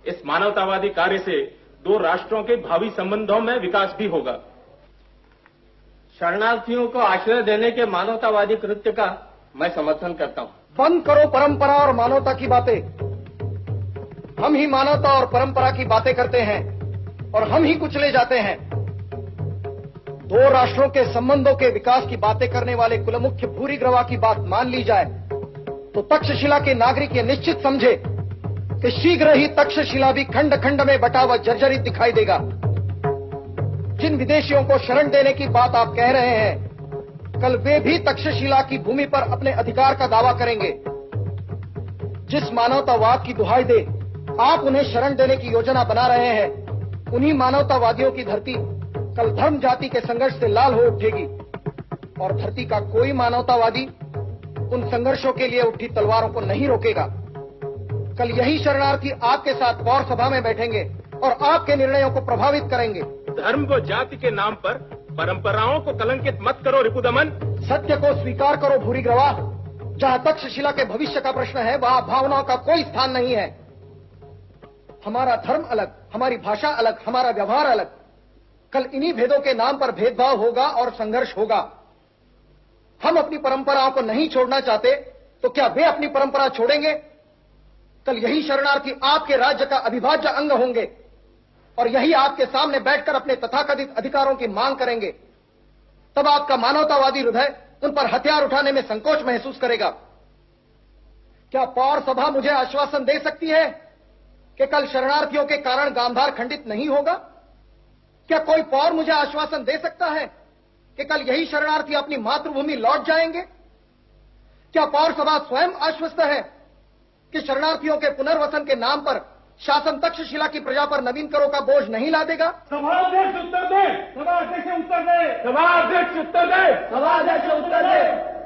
इस मानवतावादी कार्य से दो राष्ट्रों के भावी संबंधों में विकास भी होगा। शरणार्थियों को आश्रय देने के मानवतावादी कृत्य का मैं समर्थन करता हूं। बंद करो परंपरा और मानवता की बातें। हम ही मानवता और परंपरा की बातें करते हैं और हम ही कुचले जाते हैं। दो राष्ट्रों के संबंधों के विकास की बातें करने वाले कुलमुख्य भूरिग्रवा की बात मान ली जाए तो तक्षशिला के नागरिक ये निश्चित समझे कि शीघ्र ही तक्षशिला भी खंड खंड में बटा व जर्जरित दिखाई देगा। जिन विदेशियों को शरण देने की बात आप कह रहे हैं, कल वे भी तक्षशिला की भूमि पर अपने अधिकार का दावा करेंगे। जिस मानवतावाद की दुहाई दे आप उन्हें शरण देने की योजना बना रहे हैं, उन्हीं मानवतावादियों की धरती कल धर्म जाति के संघर्ष से लाल हो उठेगी और धरती का कोई मानवतावादी उन संघर्षों के लिए उठी तलवारों को नहीं रोकेगा। कल यही शरणार्थी आपके साथ पौर सभा में बैठेंगे और आपके निर्णयों को प्रभावित करेंगे। धर्म व जाति के नाम पर परंपराओं को कलंकित मत करो रिपुदमन। सत्य को स्वीकार करो भूरिग्रवा। जहां तक्षशिला के भविष्य का प्रश्न है, वहां भावनाओं का कोई स्थान नहीं है। हमारा धर्म अलग, हमारी भाषा अलग, हमारा व्यवहार अलग। कल इन्हीं भेदों के नाम पर भेदभाव होगा और संघर्ष होगा। हम अपनी परंपराओं को नहीं छोड़ना चाहते तो क्या वे अपनी परंपरा छोड़ेंगे? कल यही शरणार्थी आपके राज्य का अविभाज्य अंग होंगे और यही आपके सामने बैठकर अपने तथाकथित अधिकारों की मांग करेंगे। तब आपका मानवतावादी हृदय उन पर हथियार उठाने में संकोच महसूस करेगा। क्या पौर सभा मुझे आश्वासन दे सकती है कि कल शरणार्थियों के कारण गांधार खंडित नहीं होगा? क्या कोई पौर मुझे आश्वासन दे सकता है कि कल यही शरणार्थी अपनी मातृभूमि लौट जाएंगे? क्या पौर सभा स्वयं आश्वस्त है कि शरणार्थियों के पुनर्वसन के नाम पर शासन तक्षशिला की प्रजा पर नवीन करों का बोझ नहीं ला देगा? सभाध्यक्ष उत्तर दे। सभाध्यक्ष उत्तर दे। सभाध्यक्ष उत्तर दे। सभाध्यक्ष उत्तर दे।